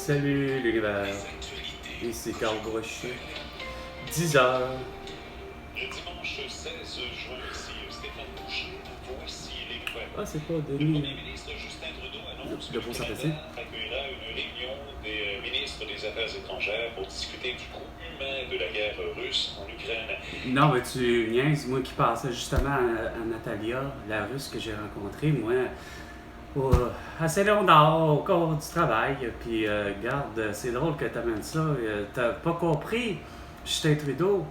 Salut l'univers, ici Carl Brochet, 10h. Le dimanche 16 juin, ici Stéphane Boucher. Voici les nouvelles. Ah, c'est pas Le Denis. premier ministre Justin Trudeau annonce que Le le beau Canada sympathique. accueillera une réunion des ministres des Affaires étrangères pour discuter du coût humain de la guerre russe en Ukraine. Non, mais tu niaises, moi qui passais justement à Natalia, la russe que j'ai rencontrée, moi, à Céline d'Or, au cours du travail. Puis, regarde, c'est drôle que tu amènes ça. T'as pas compris, Justin Trudeau,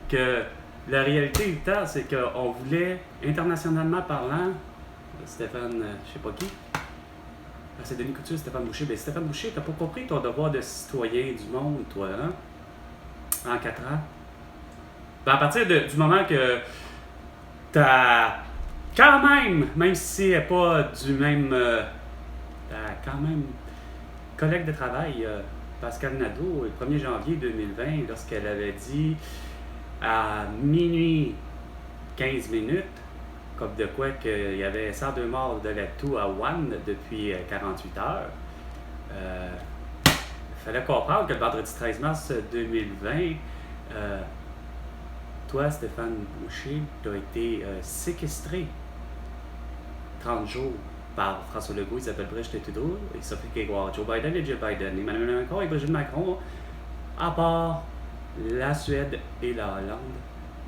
que la réalité du temps, c'est qu'on voulait, internationalement parlant, Stéphane, je sais pas qui, ah, c'est Denis Couture, Stéphane Boucher. Ben, Stéphane Boucher, t'as pas compris ton devoir de citoyen du monde, toi, hein? En 4 ans. Ben, à partir du moment que t'as quand même si elle n'est pas du même, t'as quand même collègue de travail, Pascal Nadeau, le 1er janvier 2020, lorsqu'elle avait dit à minuit 15 minutes, comme de quoi qu'il y avait 102 morts de la toux à Wuhan depuis 48 heures. Il fallait comprendre que le vendredi 13 mars 2020, toi, Stéphane Boucher, tu as été séquestré 30 jours par François Legault, Isabelle Brigitte Trudeau, et Sophie Grégoire, Joe Biden et Joe Biden, Emmanuel Macron et Brigitte Macron, à part la Suède et la Hollande.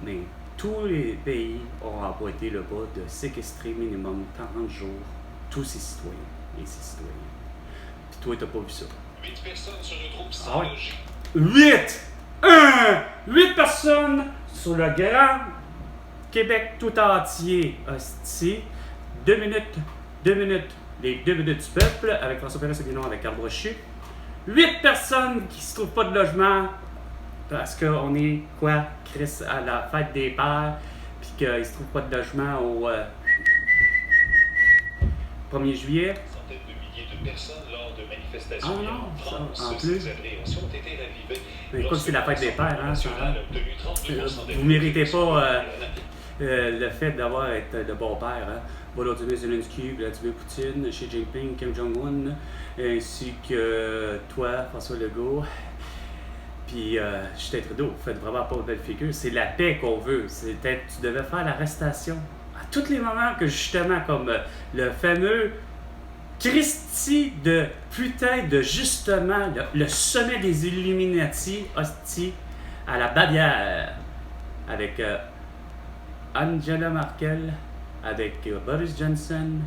Mais tous les pays ont emboîté le bas de séquestrer minimum 40 jours tous ses citoyens et ses citoyennes. Puis toi, t'as pas vu ça. 8 personnes se retrouvent sans Ah ouais? logis. 8 personnes sur le grand Québec tout entier. Hostie. 2 minutes. Les 2 minutes du peuple avec François Pérez-Séguinon avec Carl Brochet. 8 personnes qui se trouvent pas de logement parce qu'on est, quoi, Chris, à la fête des pères, puis qu'ils se trouvent pas de logement au 1er juillet. Centaines de milliers de personnes lors de manifestations Ah non, en France. ça, en plus. Ces appréhensions ont été ravivées. Mais écoute, c'est la fête des pères, hein, National Sarah. a obtenu 32% des Vous méritez pas voix. le fait d'avoir été le bon père. Hein? Volodymyr Zelensky, Vladimir Poutine, Xi Jinping, Kim Jong-un, ainsi que toi, François Legault, puis Justin Trudeau. Vous faites vraiment pas une belle figure. C'est la paix qu'on veut. Tu devais faire l'arrestation à tous les moments que justement, comme le fameux Christy de putain de justement le sommet des Illuminati, hostie, à la Bavière, avec Angela Merkel, avec Boris Johnson,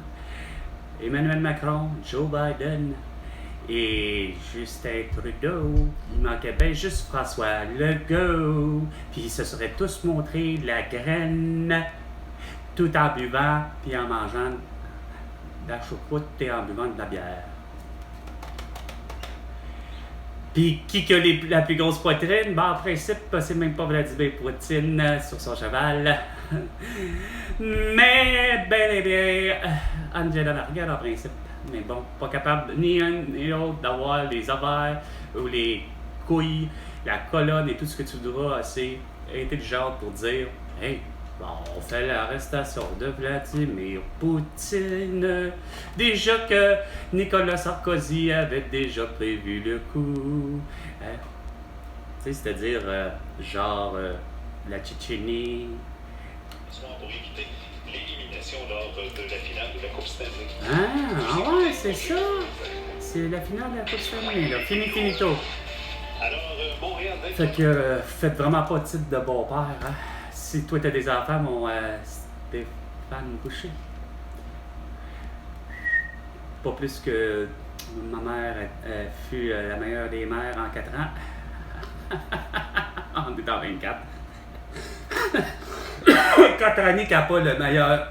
Emmanuel Macron, Joe Biden et Justin Trudeau. Il manquait bien juste François Legault. Puis ils se seraient tous montré la graine tout en buvant puis en mangeant de la choucroute et en buvant de la bière. Puis qui que la plus grosse poitrine? Ben, en principe, c'est même pas Vladimir Poutine sur son cheval. Mais bel et bien Angela Merkel en principe. Mais bon, pas capable ni un ni l'autre d'avoir les ovaires ou les couilles, la colonne et tout ce que tu voudras assez intelligente pour dire hey, bon, on fait l'arrestation de Vladimir Poutine. Déjà que Nicolas Sarkozy avait déjà prévu le coup. Hein? Tu sais, c'est-à-dire la Tchétchénie. Pour éviter l'élimination lors de la finale de la Coupe Stanley. Ah ouais, c'est ça. C'est la finale de la Coupe Stanley, là. Finito. Alors, Montréal... Fait que faites vraiment pas titre de bon père, hein. Si toi t'as des enfants, mon Stéphane Boucher. Pas plus que ma mère fut la meilleure des mères en 4 ans. On est en 24. 4 années qui n'a pas le meilleur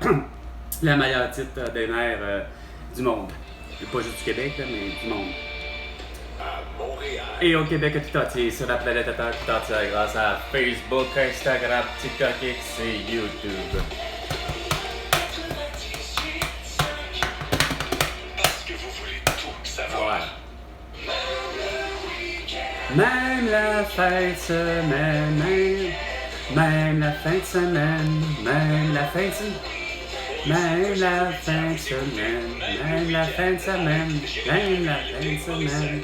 titre des mères du monde. Pas juste du Québec, là, mais du monde. À Montréal. Et au Québec tout entier, sur la planète Terre tout entière, grâce à Facebook, Instagram, TikTok, X et YouTube. Parce que vous voulez tout savoir. Ouais. Même la fin de semaine, même la fin de semaine, même la fin de semaine. Même la fin de semaine, même la fin de semaine, même la fin de semaine,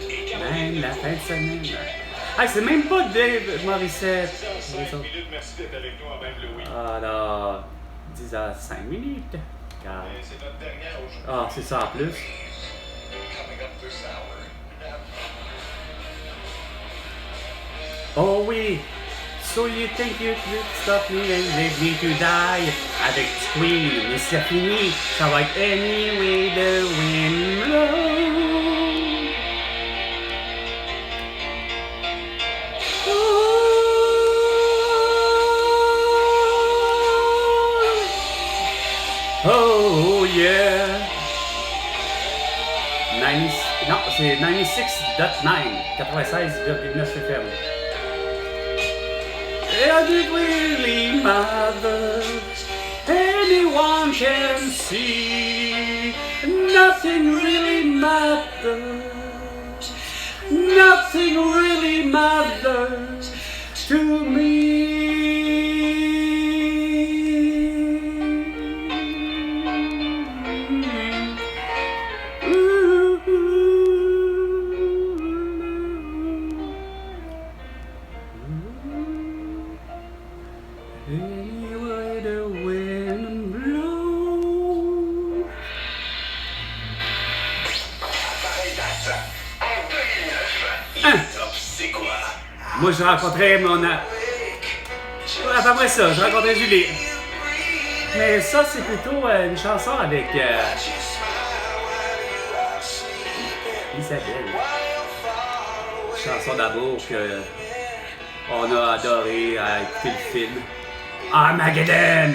même la fin de semaine. Ah, c'est même pas Dave Morissette. 5 minutes, merci d'être avec nous en même le week. Ah là, 10 à 5 minutes. Car... C'est notre dernière aujourd'hui. Ah, c'est ça en plus. Coming up this hour. Oh oui! So you think you could stop me and leave me to die? Avec Queen, mais c'est fini. Ça va être Anyway the Wind Blows. Oh yeah! 90, non, c'est 96.9, 96,9 FM. Is it really matter? Anyone can see. Nothing really matters. Nothing really matters to me. Anyway the wind blows. C'est quoi? Moi, je rencontrais mon... Après moi, ça, je rencontrais Julie. Mais ça, c'est plutôt une chanson avec Isabelle. Une chanson d'amour que on a adoré à écouter le film. Armageddon!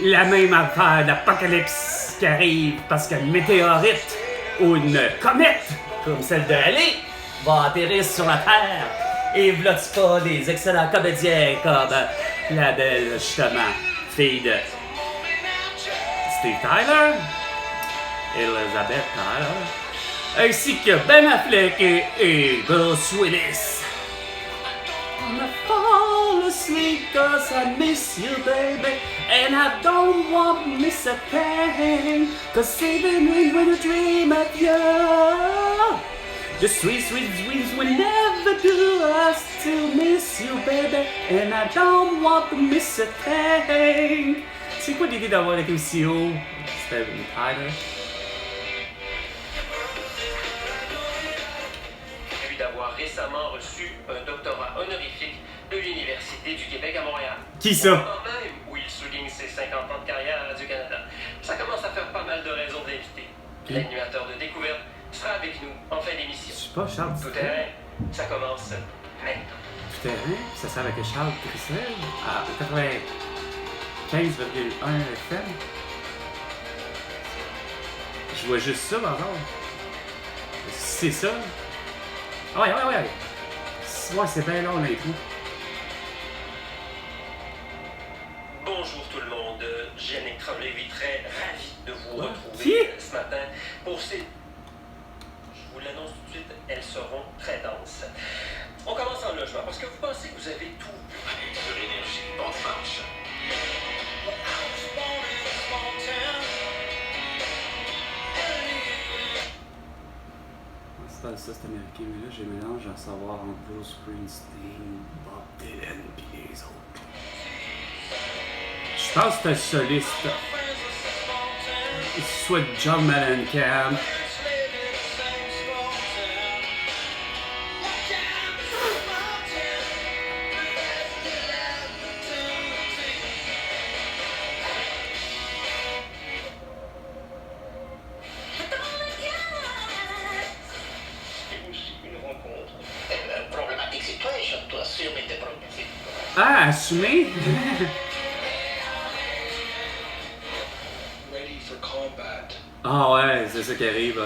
La même affaire d'apocalypse qui arrive parce qu'une météorite ou une comète, comme celle de Halley, va atterrir sur la Terre. Et voilà pas des excellents comédiens comme la belle, justement, fille de Steve Tyler, Elizabeth Tyler, ainsi que Ben Affleck et Bruce Willis. I fall asleep 'cause I miss you, baby, and I don't want to miss a thing. 'Cause even when I dream of you, the sweet, sweet dreams will never do us to miss you, baby, and I don't want to miss a thing. C'est quoi l'idée d'avoir été aussi haut, Steven Tyler? D'avoir récemment reçu un doctorat honorifique de l'Université du Québec à Montréal. Qui ça? Au moment même où il souligne ses 50 ans de carrière à Radio-Canada. Ça commence à faire pas mal de raisons d'inviter. L'animateur de découverte sera avec nous en fin d'émission. Je suis pas Charles Tout Trissel. terrain, ça commence maintenant. Tout terrain, ça sert avec Charles Trissel à 95,1 FM. Je vois juste ça, par exemple. C'est ça? Ah ouais. Ouais, c'est bien long, l'intro. Bonjour tout le monde, Yannick Tremblay, très ravi de vous Quoi? retrouver Qui? ce matin pour ces... Je vous l'annonce tout de suite, elles seront très denses. On commence en logement parce que vous pensez que vous avez tout vu. De l'énergie, bon dimanche. Ça, c'est américain, mais là, j'ai mélange à savoir entre Bruce Springsteen, Bob Dylan et les autres. Je pense que c'est un soliste. Soit John Mellencamp. Ah, assumé? Ready for combat. Ah ouais, c'est ça qui arrive.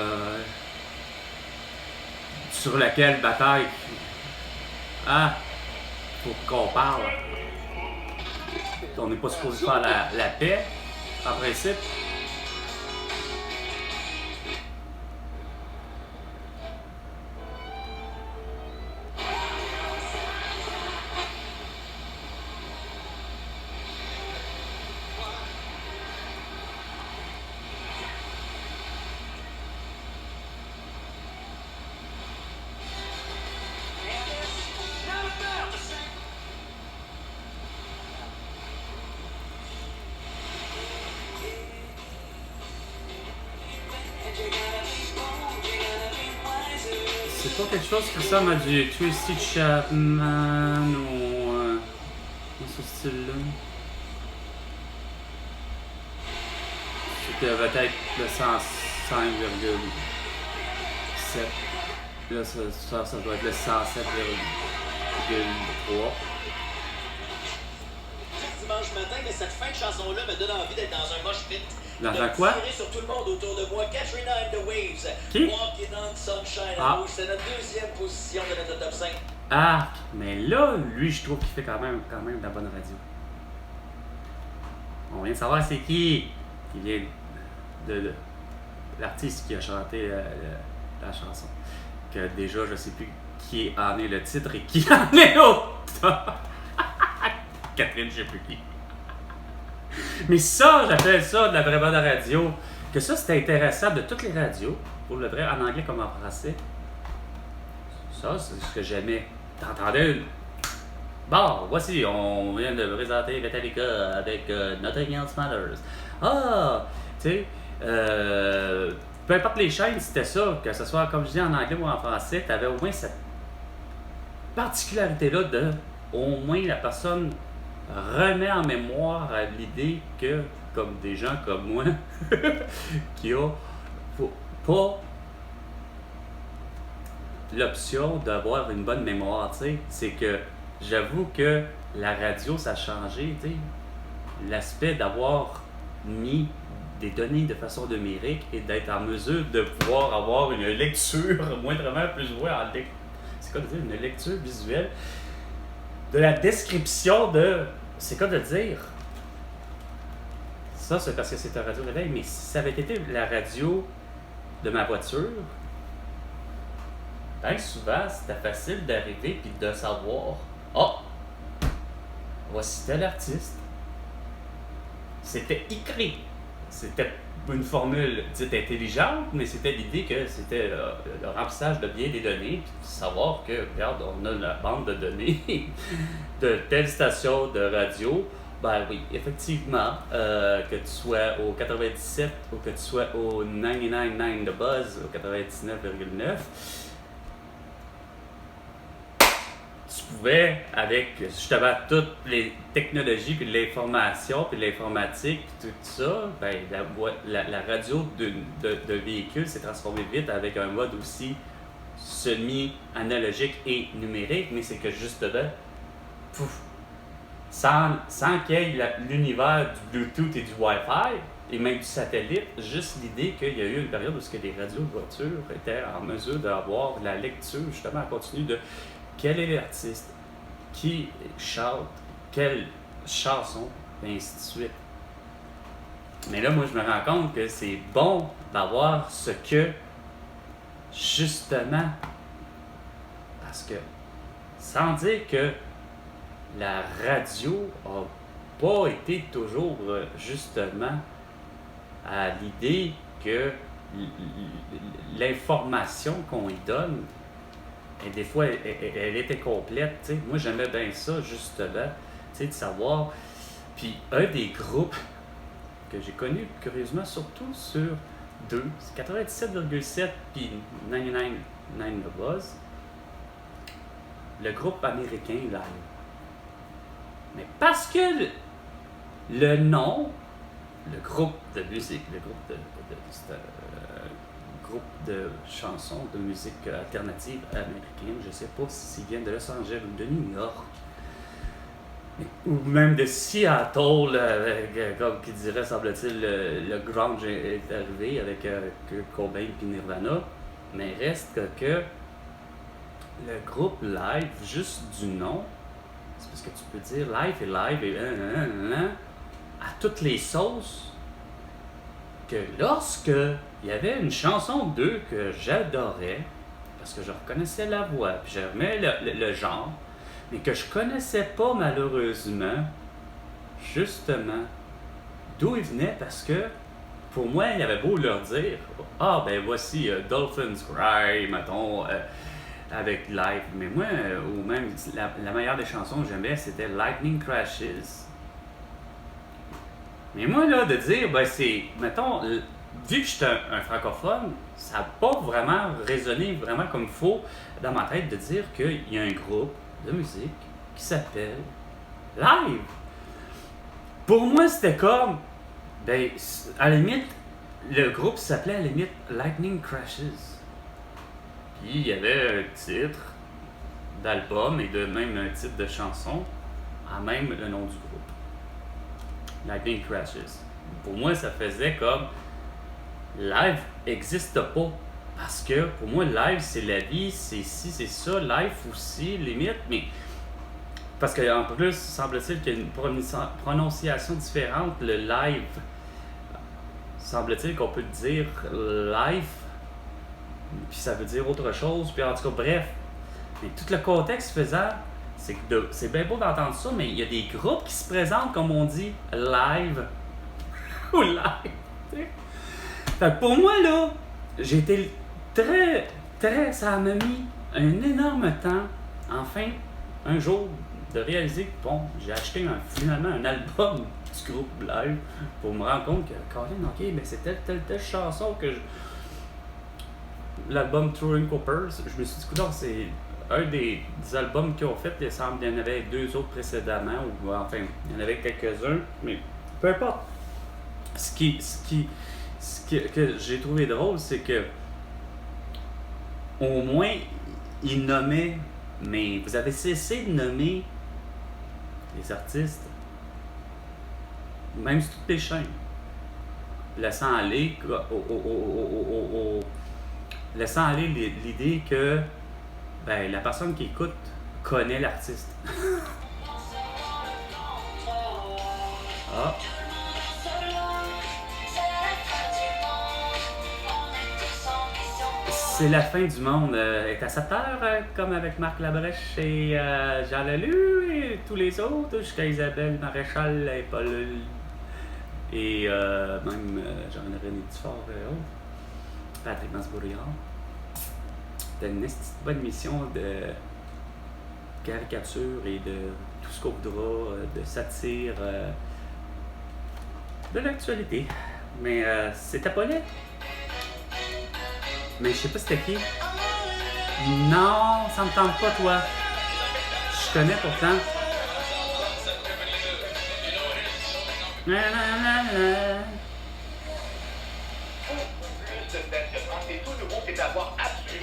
Sur laquelle bataille? Ah, faut qu'on parle. On n'est pas supposé faire la paix, en principe. c'est pas quelque chose qui ressemble à du Tracy Chapman ou dans ce style-là. C'était peut-être le 105,7. Là, ça doit être le 107,3. Dimanche matin, mais cette fin de chanson-là me donne envie d'être dans un mosh pit. Dans un quoi? Tirer sur tout le monde autour de moi. Katrina and the Waves. Qui? Walking on Sunshine. Ah. C'est notre deuxième position de notre top 5. Ah, mais là, lui, je trouve qu'il fait quand même de la bonne radio. On vient de savoir c'est qui vient de l'artiste qui a chanté la chanson. Que déjà, je sais plus qui en est le titre et qui en est l'auteur. Catherine, je sais plus qui. Mais ça, j'appelle ça de la vraie bonne radio. Que ça, c'était intéressant de toutes les radios, pour le vrai, en anglais comme en français. Ça, c'est ce que j'aimais. T'entendais une... Bon, voici, on vient de présenter Metallica avec Nothing Else Matters. Ah, tu sais, peu importe les chaînes, c'était ça, que ce soit, comme je dis, en anglais ou en français, t'avais au moins cette particularité-là de, au moins, la personne remet en mémoire à l'idée que, comme des gens comme moi, qui ont pas l'option d'avoir une bonne mémoire, tu sais, c'est que j'avoue que la radio, ça a changé, tu sais, l'aspect d'avoir mis des données de façon numérique et d'être en mesure de pouvoir avoir une lecture, moindrement plus ou moins c'est quoi de dire, une lecture visuelle de la description de, c'est quoi de dire? Ça, c'est parce que c'est un radio réveil, mais si ça avait été la radio de ma voiture, bien souvent, c'était facile d'arriver et de savoir, voici tel artiste. C'était écrit. C'était une formule dite intelligente, mais c'était l'idée que c'était le remplissage de bien des données, puis savoir que, regarde, on a la bande de données de telle station de radio. Ben oui, effectivement, que tu sois au 97 ou que tu sois au 99.9 de Buzz, au 99,9, tu pouvais, avec justement toutes les technologies, puis l'information, puis l'informatique, puis tout ça, ben, la radio de véhicule s'est transformée vite avec un mode aussi semi-analogique et numérique, mais c'est que justement, sans qu'il y ait l'univers du Bluetooth et du Wi-Fi, et même du satellite, juste l'idée qu'il y a eu une période où les radios de voiture étaient en mesure d'avoir la lecture, justement, en continu de quel est l'artiste, qui chante, quelle chanson, et ainsi de suite. Mais là, moi, je me rends compte que c'est bon d'avoir ce que, justement, parce que, sans dire que la radio n'a pas été toujours, justement, à l'idée que l'information qu'on y donne, et des fois, elle était complète, tu sais. Moi, j'aimais bien ça, justement, tu sais, de savoir. Puis, un des groupes que j'ai connu, curieusement, surtout sur deux, c'est 97,7 puis 99.9 The Buzz, le groupe américain Live. Mais parce que le nom, le groupe de musique, le groupe c'est un groupe de chansons de musique alternative américaine, je ne sais pas s'ils viennent de Los Angeles ou de New York, ou même de Seattle, comme qui dirait, semble-t-il, le grunge est arrivé avec Kurt Cobain et Nirvana, mais reste que le groupe Live, juste du nom, c'est parce que tu peux dire live et à toutes les sauces, que lorsque il y avait une chanson d'eux que j'adorais, parce que je reconnaissais la voix, puis j'aimais le genre, mais que je connaissais pas malheureusement, justement, d'où ils venaient, parce que pour moi, il y avait beau leur dire, ben voici Dolphins Cry, mettons, avec Live, mais moi, ou même la meilleure des chansons que j'aimais, c'était Lightning Crashes. Mais moi, là, de dire, ben c'est, mettons, vu que j'étais un francophone, ça n'a pas vraiment résonné vraiment comme il faut dans ma tête de dire qu'il y a un groupe de musique qui s'appelle Live. Pour moi, c'était comme, ben, à la limite, le groupe s'appelait à la limite Lightning Crashes. Puis il y avait un titre d'album et même un titre de chanson, à même le nom du groupe. Lightning Crashes. Pour moi, ça faisait comme Live n'existe pas. Parce que pour moi, live, c'est la vie, c'est ci, c'est ça. Life aussi, limite, mais. Parce qu'en plus, semble-t-il qu'il y a une prononciation différente. Le live, semble-t-il qu'on peut le dire live, puis ça veut dire autre chose. Puis en tout cas, bref. Mais tout le contexte faisant, c'est bien beau d'entendre ça, mais il y a des groupes qui se présentent, comme on dit, live. Ou live. Fait que pour moi, là, j'ai été très, ça m'a mis un énorme temps, enfin, un jour, de réaliser que, bon, j'ai acheté finalement un album du groupe Live pour me rendre compte que, Colin, ok, mais c'est telle chanson que l'album Touring Coppers, je me suis dit, écoute, c'est un des albums qu'ils ont fait, il semble qu'il y en avait 2 autres précédemment, ou enfin, il y en avait quelques-uns, mais peu importe. Ce que j'ai trouvé drôle, c'est que au moins, ils nommaient, mais vous avez cessé de nommer les artistes, même sur toutes les chaînes, laissant aller l'idée que ben, la personne qui écoute connaît l'artiste. Ah. C'est la fin du monde. Est à 7 heures, comme avec Marc Labrèche et Jean Leloup et tous les autres, jusqu'à Isabelle Maréchal et Paul et même Jean-René Dufort et autres. Patrick Masbouriard. C'était une bonne mission de caricature et de tout ce qu'on voudra, de satire de l'actualité. Mais c'était pas laid. Mais je sais pas c'était qui. Non, ça me tente pas, toi. Je connais pourtant.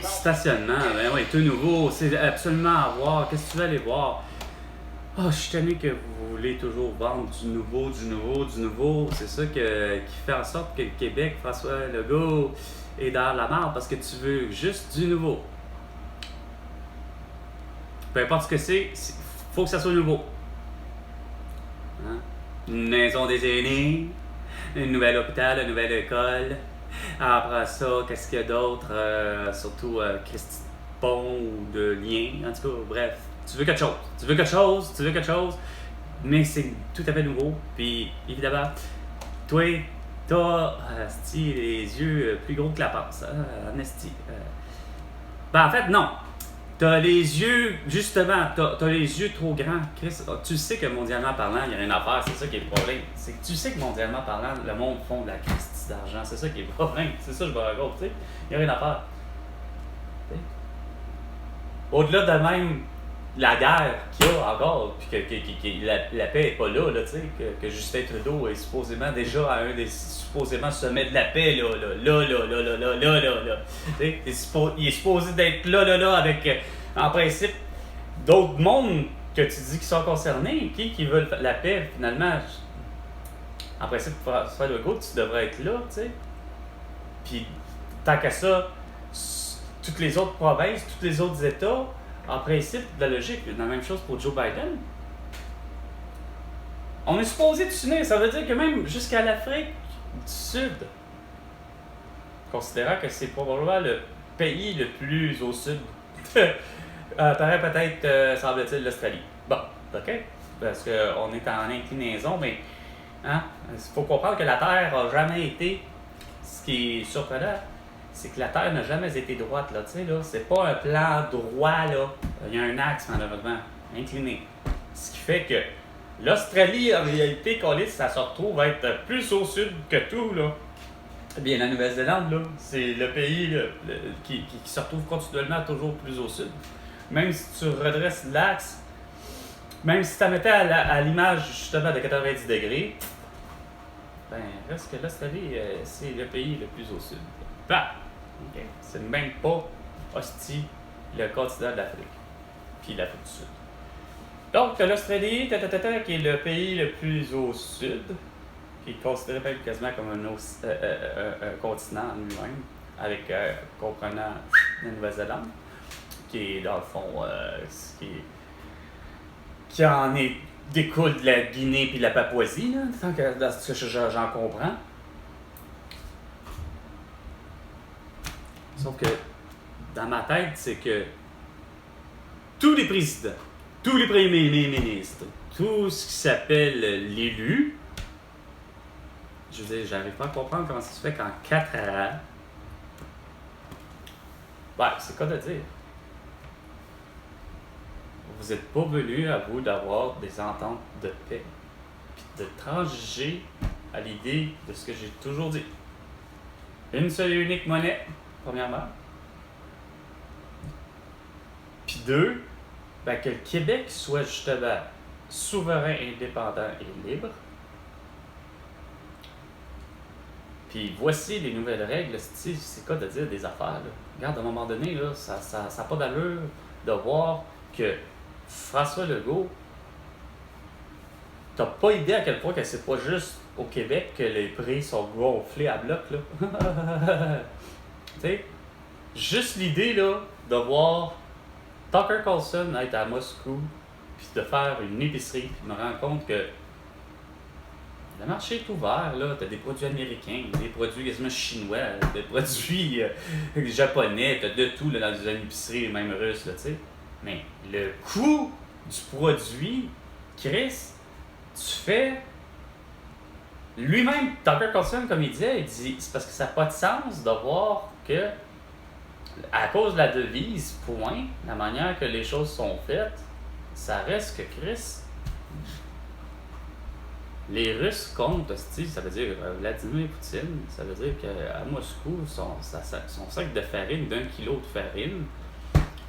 Stationnement, ben oui, tout nouveau. C'est absolument à voir. Qu'est-ce que tu veux aller voir? Oh, je suis tanné que vous voulez toujours vendre du nouveau. C'est ça qui fait en sorte que le Québec, François Legault, est dans la merde parce que tu veux juste du nouveau. Peu importe ce que c'est, faut que ça soit nouveau. Hein? Une maison des aînés, un nouvel hôpital, une nouvelle école. Après ça, qu'est-ce qu'il y a d'autre? Surtout Christy de Pont ou de lien. En tout cas, bref. Tu veux quelque chose, mais c'est tout à fait nouveau. Puis, évidemment, toi, t'as les yeux plus gros que la pince. Ben, en fait, non. T'as les yeux, justement, t'as les yeux trop grands. Chris, tu sais que mondialement parlant, il n'y a rien à faire. C'est ça qui est le problème. C'est que tu sais que mondialement parlant, le monde font de la Christie d'argent. C'est ça qui est le problème. C'est ça que je me raconte, tu sais. Il n'y a rien à faire. T'sais. Au-delà de même la guerre qu'il y a encore, puis que la paix n'est pas là, tu sais, que Justin Trudeau est supposément déjà à un des supposément sommets de la paix, là. Il est supposé d'être là, avec, en principe, d'autres mondes que tu dis qui sont concernés, qui veulent la paix, finalement. En principe, pour faire le go, tu devrais être là, tu sais. Puis, tant qu'à ça, toutes les autres provinces, tous les autres États, en principe, la logique, la même chose pour Joe Biden. On est supposé de s'unir, ça veut dire que même jusqu'à l'Afrique du Sud, considérant que c'est probablement le pays le plus au sud, paraît peut-être, semble-t-il, l'Australie. Bon, ok, parce qu'on est en inclinaison, mais il faut comprendre que la Terre n'a jamais été, ce qui est surprenant, c'est que la Terre n'a jamais été droite, là, tu sais, là. C'est pas un plan droit, là. Il y a un axe, malheureusement, incliné. Ce qui fait que l'Australie, en réalité, ça se retrouve à être plus au sud que tout, là. Eh bien, la Nouvelle-Zélande, là, c'est le pays qui se retrouve continuellement toujours plus au sud. Même si tu redresses l'axe, même si tu la mettais à l'image justement de 90 degrés, ben, reste que l'Australie, c'est le pays le plus au sud. Bah! Okay. C'est même pas hostie le continent de l'Afrique, puis l'Afrique du Sud. Donc, l'Australie, qui est le pays le plus au sud, qui est considéré même quasiment comme un continent en lui-même, avec comprenant la Nouvelle-Zélande, qui est dans le fond, qui en est découle de la Guinée puis de la Papouasie, là, tant que dans ce que j'en comprends. Sauf que dans ma tête, c'est que tous les présidents, tous les premiers ministres, tout ce qui s'appelle l'élu, je veux dire, j'arrive pas à comprendre comment ça se fait qu'en 4 ans, c'est quoi de dire? Vous n'êtes pas venu à vous d'avoir des ententes de paix, puis de transiger à l'idée de ce que j'ai toujours dit. Une seule et unique monnaie, premièrement. Puis 2, que le Québec soit justement souverain, indépendant et libre. Puis voici les nouvelles règles. C'est quoi de dire des affaires? Là? Regarde, à un moment donné, là, ça n'a pas d'allure de voir que François Legault, t'as pas idée à quel point que c'est pas juste au Québec que les prix sont gonflés à bloc, là. Tu sais, juste l'idée, là, de voir Tucker Carlson être à Moscou, puis de faire une épicerie, puis me rendre compte que le marché est ouvert, là. T'as des produits américains, des produits quasiment chinois, des produits japonais, t'as de tout là, dans une épicerie, même russe, là, tu sais. Mais le coût du produit, Chris, tu fais... Lui-même, Tucker Carlson, comme il dit, c'est parce que ça n'a pas de sens de voir que, à cause de la devise, point, la manière que les choses sont faites, ça reste que Chris... Les Russes comptent, ça veut dire Vladimir Poutine, ça veut dire qu'à Moscou, son sac de farine, d'1 kilo de farine,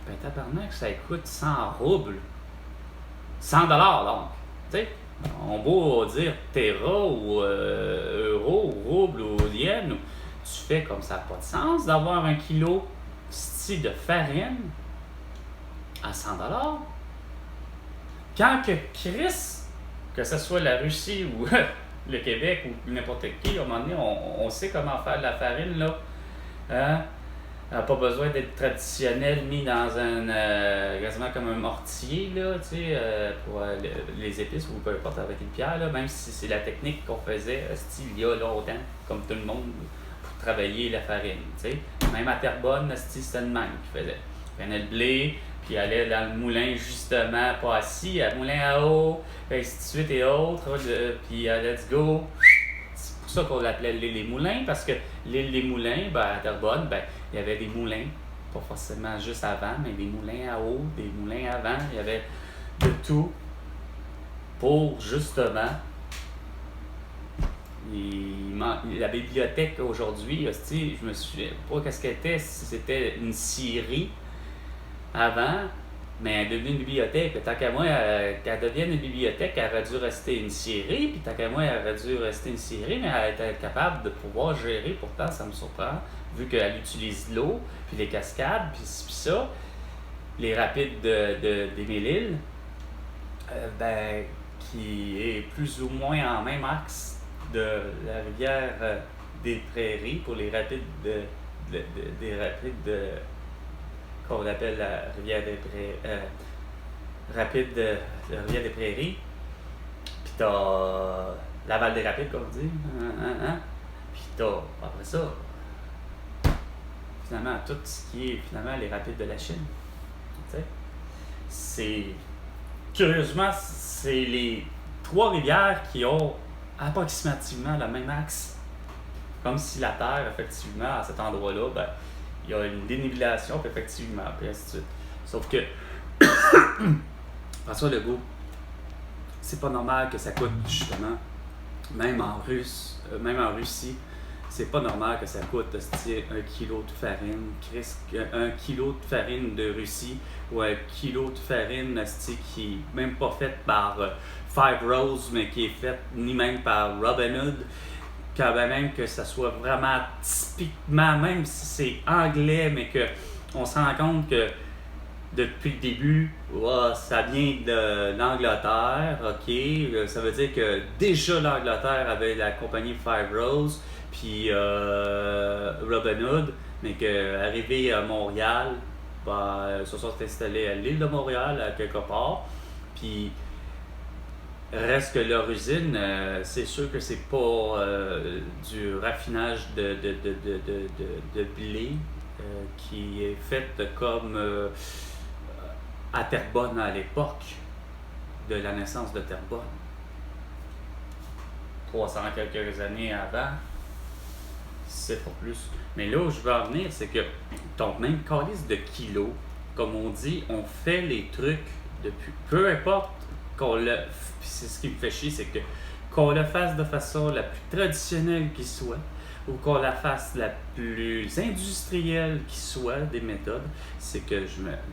ben tabarnak, ça coûte 100 roubles. 100 donc. Tu sais, on beau dire terra ou euro ou rouble ou yen, tu fais comme ça n'a pas de sens d'avoir 1 kilo de farine à 100 quand que Chris, que ce soit la Russie ou le Québec ou n'importe qui, à un moment donné, on sait comment faire de la farine, là. Hein? Pas besoin d'être traditionnel, mis dans quasiment comme un mortier, là, tu sais, pour les épices ou peu importe, avec une pierre, là, même si c'est la technique qu'on faisait il y a longtemps, comme tout le monde, pour travailler la farine, tu sais. Même à Terrebonne, c'était le même qu'ils faisaient. Ils prenaient le blé, puis allait dans le moulin, justement, pas assis, à moulin à eau, et ainsi de suite et autres, puis let's go. C'est pour ça qu'on l'appelait l'île des Moulins, parce que l'île des Moulins, à Terrebonne, il y avait des moulins, pas forcément juste avant, mais des moulins à eau, des moulins à vent, il y avait de tout pour, justement, la bibliothèque aujourd'hui, je me souviens pas qu'est-ce qu'elle était, si c'était une scierie, avant, mais elle est devenue une bibliothèque. Tant qu'à moi, qu'elle devienne une bibliothèque, elle aurait dû rester une scierie. Puis tant qu'à moi, elle aurait dû rester une scierie, mais elle était capable de pouvoir gérer. Pourtant, ça me surprend, vu qu'elle utilise l'eau, puis les cascades, puis ça. Les rapides des Mille-Îles, qui est plus ou moins en même axe de la rivière des Prairies pour les rapides des rapides qu'on appelle la rivière des Prairies, rapide de la rivière des Prairies. Puis t'as la Val des Rapides, comme on dit. Puis t'as, après ça, finalement, tout ce qui est finalement les rapides de la Chine. Tu sais, c'est... Curieusement, c'est les 3 rivières qui ont approximativement le même axe. Comme si la Terre, effectivement, à cet endroit-là, il y a une dénivellation, puis effectivement, puis ainsi de suite. Sauf que François Legault, c'est pas normal que ça coûte, justement, même en Russie, c'est pas normal que ça coûte hostie, 1 kilo de farine, un kilo de farine de Russie ou 1 kilo de farine hostie, qui est même pas faite par Five Rose, mais qui est faite ni même par Robin Hood, quand même que ça soit vraiment typiquement, même si c'est anglais, mais que on se rend compte que depuis le début, ça vient de l'Angleterre, ok? Ça veut dire que déjà l'Angleterre avait la compagnie Five Rose, puis Robin Hood, mais qu'arrivé à Montréal, ils se sont installés à l'île de Montréal, à quelque part, puis reste que leur usine, c'est sûr que c'est pas du raffinage de blé qui est fait comme à Terrebonne à l'époque de la naissance de Terrebonne. 300 quelques années avant, c'est pas plus. Mais là où je veux en venir, c'est que ton même calice de kilos, comme on dit, on fait les trucs depuis. Peu importe qu'on le. Puis c'est ce qui me fait chier, c'est que qu'on le fasse de façon la plus traditionnelle qui soit, ou qu'on la fasse la plus industrielle qui soit des méthodes, c'est que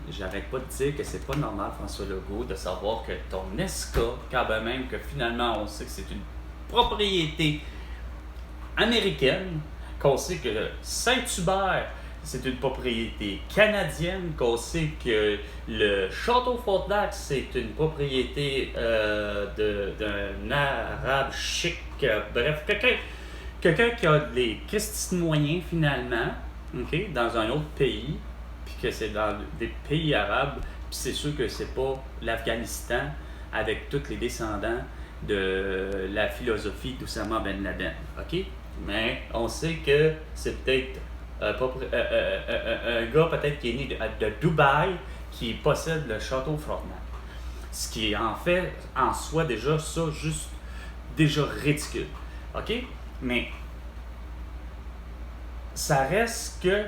j'arrête pas de dire que c'est pas normal, François Legault, de savoir que ton ESCA, quand même que finalement on sait que c'est une propriété américaine, qu'on sait que Saint-Hubert, c'est une propriété canadienne, qu'on sait que le Château Frontenac, c'est une propriété d'un arabe chic, bref, quelqu'un qui a des Christine moyens finalement, okay, dans un autre pays, puis que c'est dans des pays arabes, puis c'est sûr que c'est pas l'Afghanistan avec tous les descendants de la philosophie d'Oussama Ben Laden, ok? Mais on sait que c'est peut-être un gars peut-être qui est né de Dubaï qui possède le château Frontenac. Ce qui est en fait en soi déjà ça, juste déjà ridicule. OK? Mais ça reste que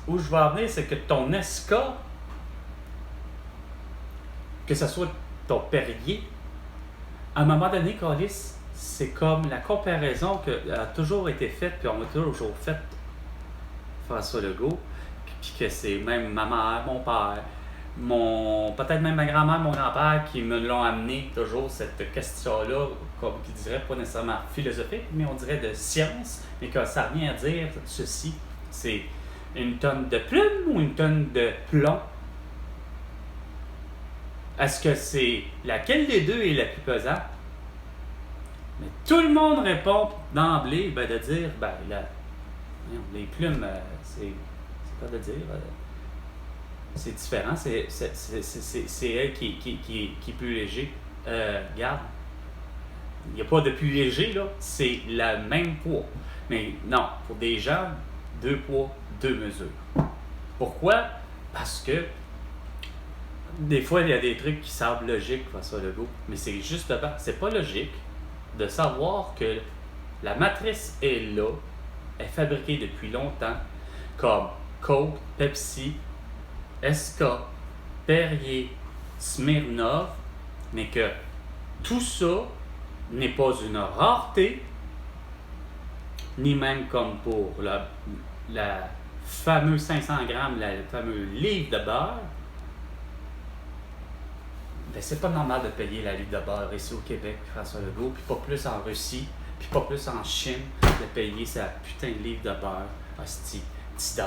où je vais en venir, c'est que ton ESCA, que ce soit ton Perrier, à un moment donné, Calis, c'est comme la comparaison qui a toujours été faite, puis on a toujours fait François Legault, puis que c'est même ma mère, mon père, peut-être même ma grand-mère, mon grand-père qui me l'ont amené toujours cette question-là, comme qui dirait pas nécessairement philosophique, mais on dirait de science, mais que ça revient à dire ceci, c'est une tonne de plume ou une tonne de plomb? Est-ce que c'est laquelle des deux est la plus pesante? Mais tout le monde répond d'emblée de dire, les plumes, c'est quoi de dire? C'est différent, c'est elle qui est plus léger. Regarde, il n'y a pas de plus léger, là, c'est le même poids. Mais non, pour des gens, 2 poids, 2 mesures. Pourquoi? Parce que des fois, il y a des trucs qui semblent logiques, François Legault, mais c'est justement, c'est pas logique de savoir que la matrice est là, est fabriquée depuis longtemps, comme Coke, Pepsi, SK, Perrier, Smirnoff, mais que tout ça n'est pas une rareté, ni même comme pour la fameuse 500 grammes, le fameux livre de beurre. Ben, c'est pas normal de payer la livre de beurre ici au Québec, François Legault, puis pas plus en Russie, puis pas plus en Chine, de payer sa putain de livre de beurre, hostie, 10$.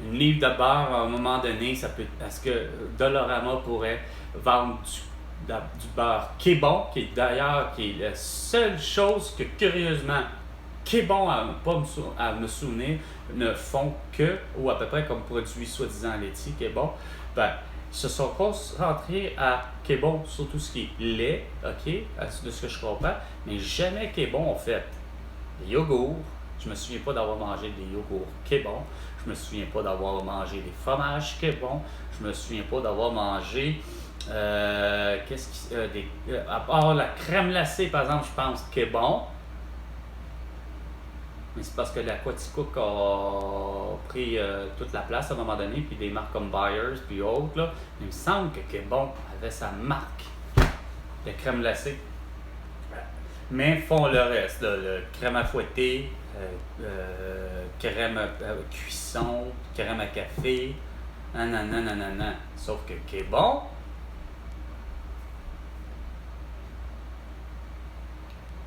Une livre de beurre, à un moment donné, ça peut. Parce que Dollarama pourrait vendre du beurre Québon, qui est d'ailleurs la seule chose que, curieusement, Québon, à me souvenir, ne font que, ou à peu près comme produit soi-disant laitier, Québon, se sont concentrés à Québon sur tout ce qui est lait, ok, de ce que je comprends, mais jamais Québon ont fait des yogourts. Je me souviens pas d'avoir mangé des yogourts Québon. Je me souviens pas d'avoir mangé des fromages Québon. Je me souviens pas d'avoir mangé à part la crème glacée, par exemple, je pense Québon. Mais c'est parce que l'Aquaticook a pris toute la place à un moment donné, puis des marques comme Byers, puis autres, là. Il me semble que Québon avait sa marque de crème glacée. mais font le reste, là, le crème à fouetter, crème à cuisson, crème à café, nanana. Sauf que qui est bon,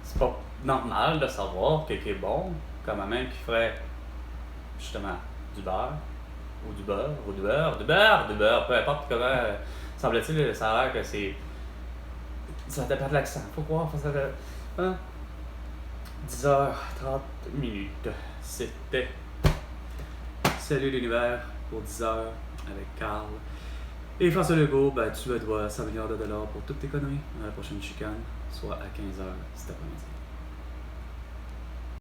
c'est pas normal de savoir que qui est bon, comme un même qui ferait justement du beurre, ou du beurre, peu importe comment, semble-t-il, ça a l'air que c'est. Ça dépend de l'accent, faut croire, ça de. Hein? 10h30. C'était Salut l'univers pour 10h avec Carl. Et François Legault, ben, tu dois 100 milliards de dollars pour toutes tes conneries à la prochaine chicane, soit à 15h cet après-midi.